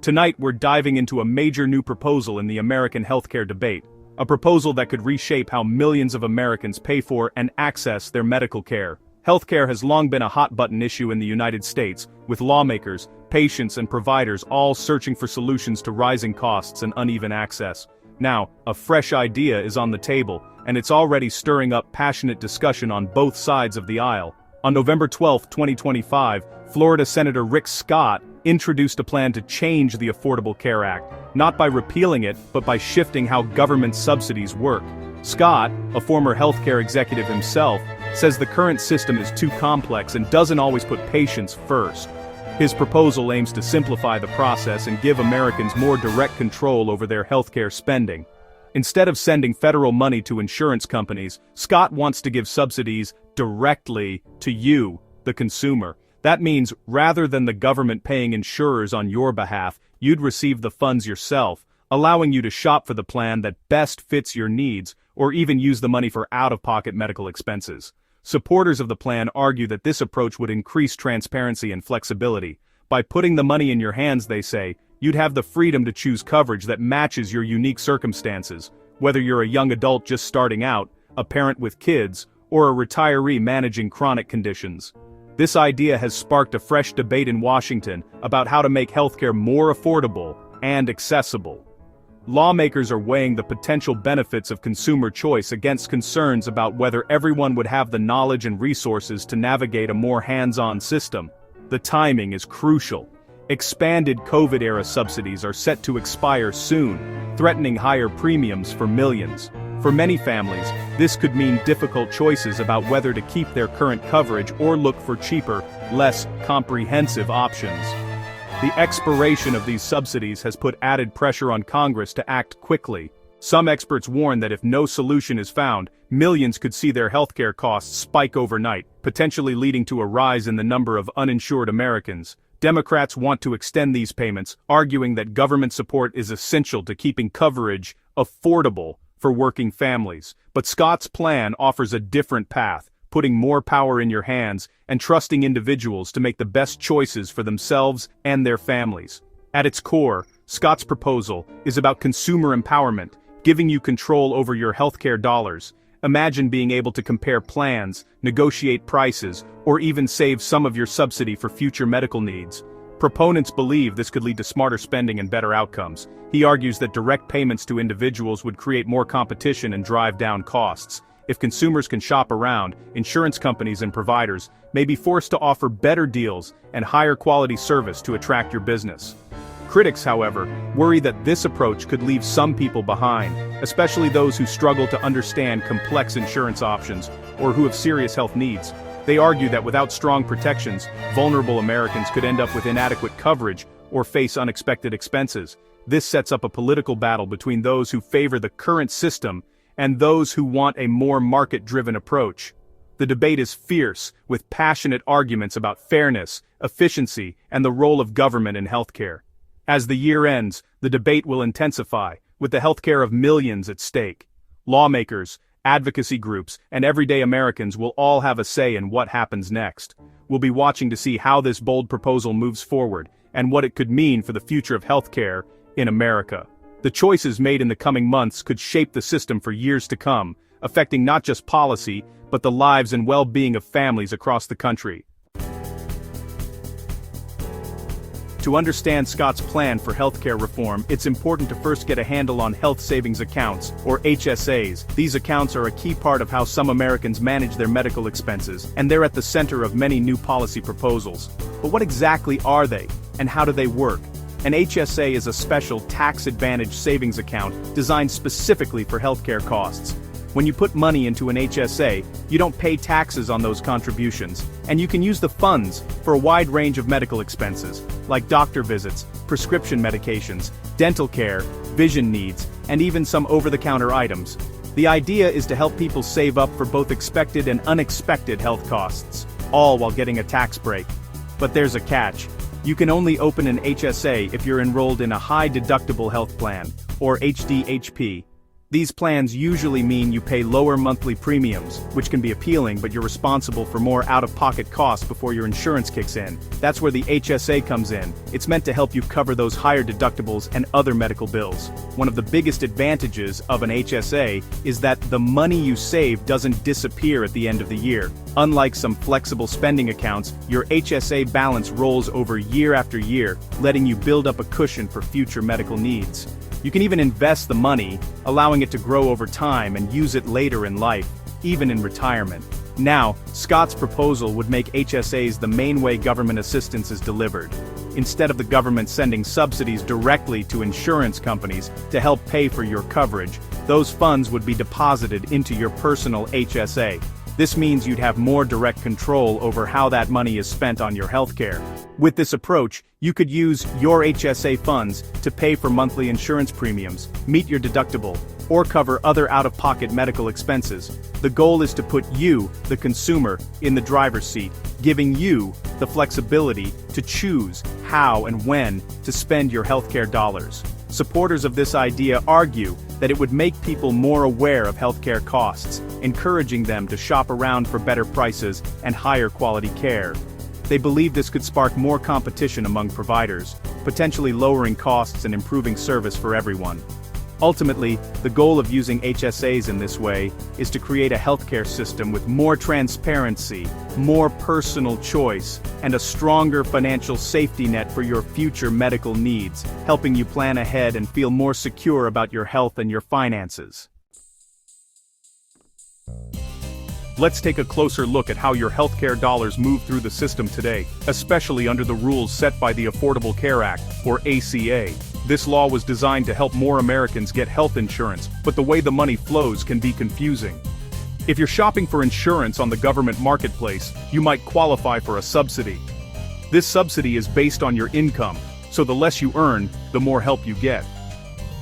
Tonight we're diving into a major new proposal in the American healthcare debate, a proposal that could reshape how millions of Americans pay for and access their medical care. Healthcare has long been a hot-button issue in the United States, with lawmakers, patients and providers all searching for solutions to rising costs and uneven access. Now, a fresh idea is on the table, and it's already stirring up passionate discussion on both sides of the aisle. On November 12, 2025, Florida Senator Rick Scott introduced a plan to change the Affordable Care Act, not by repealing it, but by shifting how government subsidies work. Scott, a former healthcare executive himself, says the current system is too complex and doesn't always put patients first. His proposal aims to simplify the process and give Americans more direct control over their healthcare spending. Instead of sending federal money to insurance companies, Scott wants to give subsidies directly to you, the consumer. That means, rather than the government paying insurers on your behalf, you'd receive the funds yourself, allowing you to shop for the plan that best fits your needs, or even use the money for out-of-pocket medical expenses. Supporters of the plan argue that this approach would increase transparency and flexibility. By putting the money in your hands, they say, you'd have the freedom to choose coverage that matches your unique circumstances, whether you're a young adult just starting out, a parent with kids, or a retiree managing chronic conditions. This idea has sparked a fresh debate in Washington about how to make healthcare more affordable and accessible. Lawmakers are weighing the potential benefits of consumer choice against concerns about whether everyone would have the knowledge and resources to navigate a more hands-on system. The timing is crucial. Expanded COVID-era subsidies are set to expire soon, threatening higher premiums for millions. For many families, this could mean difficult choices about whether to keep their current coverage or look for cheaper, less comprehensive options. The expiration of these subsidies has put added pressure on Congress to act quickly. Some experts warn that if no solution is found, millions could see their healthcare costs spike overnight, potentially leading to a rise in the number of uninsured Americans. Democrats want to extend these payments, arguing that government support is essential to keeping coverage affordable for working families. But Scott's plan offers a different path, putting more power in your hands and trusting individuals to make the best choices for themselves and their families. At its core, Scott's proposal is about consumer empowerment, giving you control over your healthcare dollars. Imagine being able to compare plans, negotiate prices, or even save some of your subsidy for future medical needs. Proponents believe this could lead to smarter spending and better outcomes. He argues that direct payments to individuals would create more competition and drive down costs. If consumers can shop around, insurance companies and providers may be forced to offer better deals and higher quality service to attract your business. Critics, however, worry that this approach could leave some people behind, especially those who struggle to understand complex insurance options or who have serious health needs. They argue that without strong protections, vulnerable Americans could end up with inadequate coverage or face unexpected expenses. This sets up a political battle between those who favor the current system and those who want a more market-driven approach. The debate is fierce, with passionate arguments about fairness, efficiency, and the role of government in healthcare. As the year ends, the debate will intensify, with the healthcare of millions at stake. Lawmakers, advocacy groups, and everyday Americans will all have a say in what happens next. We'll be watching to see how this bold proposal moves forward, and what it could mean for the future of healthcare in America. The choices made in the coming months could shape the system for years to come, affecting not just policy, but the lives and well-being of families across the country. To understand Scott's plan for healthcare reform, it's important to first get a handle on health savings accounts, or HSAs. These accounts are a key part of how some Americans manage their medical expenses, and they're at the center of many new policy proposals. But what exactly are they, and how do they work? An HSA is a special tax-advantaged savings account designed specifically for healthcare costs. When you put money into an HSA, you don't pay taxes on those contributions, and you can use the funds for a wide range of medical expenses, like doctor visits, prescription medications, dental care, vision needs, and even some over-the-counter items. The idea is to help people save up for both expected and unexpected health costs, all while getting a tax break. But there's a catch. You can only open an HSA if you're enrolled in a high-deductible health plan, or HDHP. These plans usually mean you pay lower monthly premiums, which can be appealing, but you're responsible for more out-of-pocket costs before your insurance kicks in. That's where the HSA comes in. It's meant to help you cover those higher deductibles and other medical bills. One of the biggest advantages of an HSA is that the money you save doesn't disappear at the end of the year. Unlike some flexible spending accounts, your HSA balance rolls over year after year, letting you build up a cushion for future medical needs. You can even invest the money, allowing it to grow over time and use it later in life, even in retirement. Now, Scott's proposal would make HSAs the main way government assistance is delivered. Instead of the government sending subsidies directly to insurance companies to help pay for your coverage, those funds would be deposited into your personal HSA. This means you'd have more direct control over how that money is spent on your healthcare. With this approach, you could use your HSA funds to pay for monthly insurance premiums, meet your deductible, or cover other out-of-pocket medical expenses. The goal is to put you, the consumer, in the driver's seat, giving you the flexibility to choose how and when to spend your healthcare dollars. Supporters of this idea argue that it would make people more aware of healthcare costs, encouraging them to shop around for better prices and higher quality care. They believe this could spark more competition among providers, potentially lowering costs and improving service for everyone. Ultimately, the goal of using HSAs in this way is to create a healthcare system with more transparency, more personal choice, and a stronger financial safety net for your future medical needs, helping you plan ahead and feel more secure about your health and your finances. Let's take a closer look at how your healthcare dollars move through the system today, especially under the rules set by the Affordable Care Act, or ACA. This law was designed to help more Americans get health insurance, but the way the money flows can be confusing. If you're shopping for insurance on the government marketplace, you might qualify for a subsidy. This subsidy is based on your income, so the less you earn, the more help you get.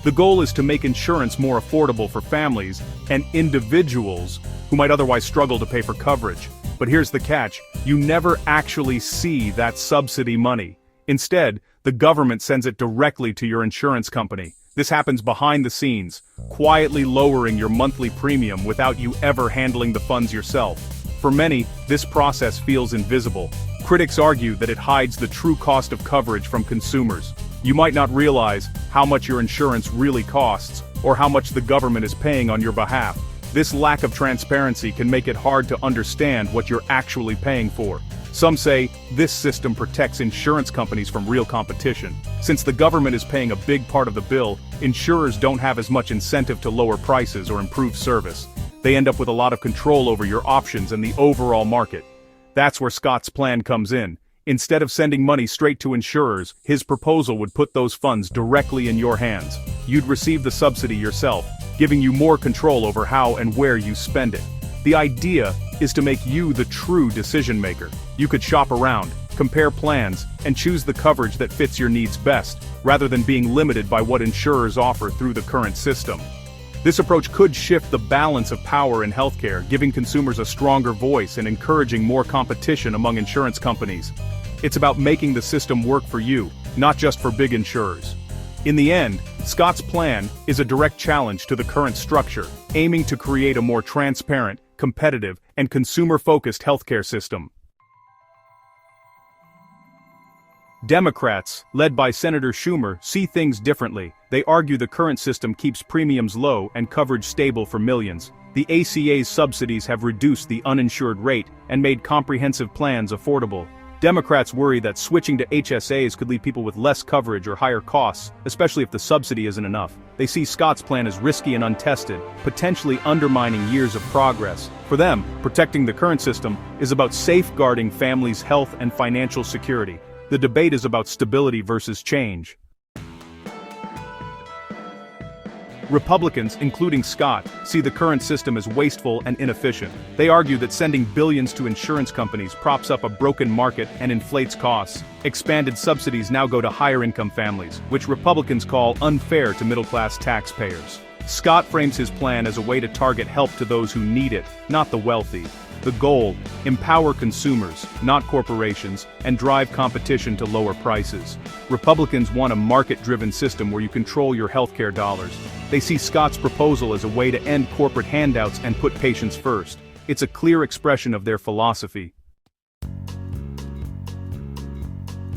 The goal is to make insurance more affordable for families and individuals who might otherwise struggle to pay for coverage. But here's the catch: you never actually see that subsidy money. Instead, the government sends it directly to your insurance company. This happens behind the scenes, quietly lowering your monthly premium without you ever handling the funds yourself. For many, this process feels invisible. Critics argue that it hides the true cost of coverage from consumers. You might not realize how much your insurance really costs, or how much the government is paying on your behalf. This lack of transparency can make it hard to understand what you're actually paying for. Some say this system protects insurance companies from real competition. Since the government is paying a big part of the bill, insurers don't have as much incentive to lower prices or improve service. They end up with a lot of control over your options and the overall market. That's where Scott's plan comes in. Instead of sending money straight to insurers, his proposal would put those funds directly in your hands. You'd receive the subsidy yourself, giving you more control over how and where you spend it. The idea is to make you the true decision maker. You could shop around, compare plans, and choose the coverage that fits your needs best, rather than being limited by what insurers offer through the current system. This approach could shift the balance of power in healthcare, giving consumers a stronger voice and encouraging more competition among insurance companies. It's about making the system work for you, not just for big insurers. In the end, Scott's plan is a direct challenge to the current structure, aiming to create a more transparent, competitive, and consumer-focused healthcare system. Democrats, led by Senator Schumer, see things differently. They argue the current system keeps premiums low and coverage stable for millions. The ACA's subsidies have reduced the uninsured rate and made comprehensive plans affordable. Democrats worry that switching to HSAs could leave people with less coverage or higher costs, especially if the subsidy isn't enough. They see Scott's plan as risky and untested, potentially undermining years of progress. For them, protecting the current system is about safeguarding families' health and financial security. The debate is about stability versus change. Republicans, including Scott, see the current system as wasteful and inefficient. They argue that sending billions to insurance companies props up a broken market and inflates costs. Expanded subsidies now go to higher-income families, which Republicans call unfair to middle-class taxpayers. Scott frames his plan as a way to target help to those who need it, not the wealthy. The goal: empower consumers, not corporations, and drive competition to lower prices. Republicans want a market-driven system where you control your healthcare dollars. They see Scott's proposal as a way to end corporate handouts and put patients first. It's a clear expression of their philosophy.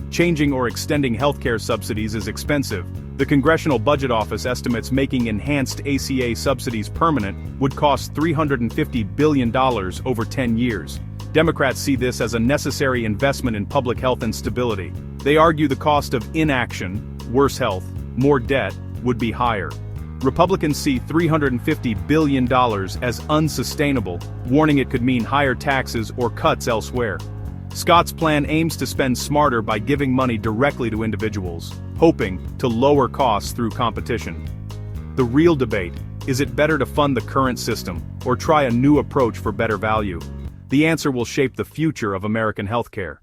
Changing or extending healthcare subsidies is expensive. The Congressional Budget Office estimates making enhanced ACA subsidies permanent would cost $350 billion over 10 years. Democrats see this as a necessary investment in public health and stability. They argue the cost of inaction, worse health, more debt, would be higher. Republicans see $350 billion as unsustainable, warning it could mean higher taxes or cuts elsewhere. Scott's plan aims to spend smarter by giving money directly to individuals, hoping to lower costs through competition. The real debate: is it better to fund the current system, or try a new approach for better value? The answer will shape the future of American healthcare.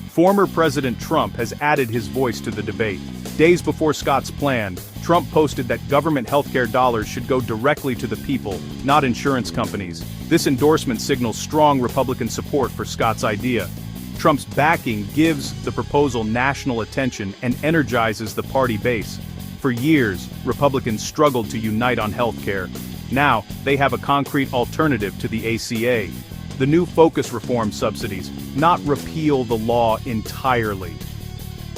Former President Trump has added his voice to the debate. Days before Scott's plan, Trump posted that government healthcare dollars should go directly to the people, not insurance companies. This endorsement signals strong Republican support for Scott's idea. Trump's backing gives the proposal national attention and energizes the party base. For years, Republicans struggled to unite on healthcare. Now, they have a concrete alternative to the ACA. The new focus: reform subsidies, not repeal the law entirely.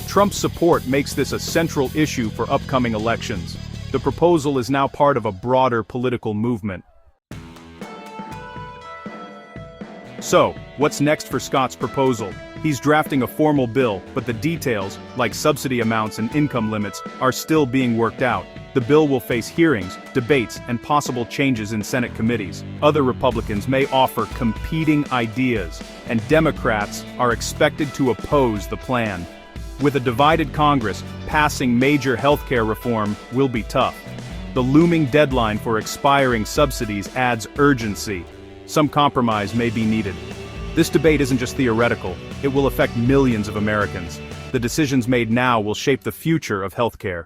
Trump's support makes this a central issue for upcoming elections. The proposal is now part of a broader political movement. So, what's next for Scott's proposal? He's drafting a formal bill, but the details, like subsidy amounts and income limits, are still being worked out. The bill will face hearings, debates, and possible changes in Senate committees. Other Republicans may offer competing ideas, and Democrats are expected to oppose the plan. With a divided Congress, passing major healthcare reform will be tough. The looming deadline for expiring subsidies adds urgency. Some compromise may be needed. This debate isn't just theoretical, it will affect millions of Americans. The decisions made now will shape the future of healthcare.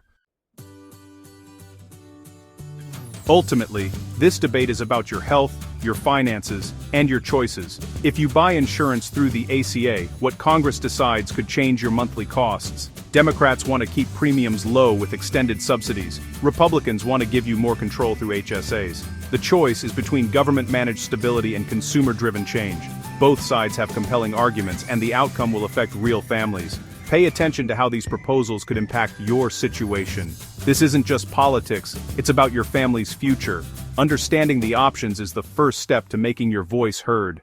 Ultimately, this debate is about your health, your finances, and your choices. If you buy insurance through the ACA, what Congress decides could change your monthly costs. Democrats want to keep premiums low with extended subsidies. Republicans want to give you more control through HSAs. The choice is between government-managed stability and consumer-driven change. Both sides have compelling arguments, and the outcome will affect real families. Pay attention to how these proposals could impact your situation. This isn't just politics, it's about your family's future. Understanding the options is the first step to making your voice heard.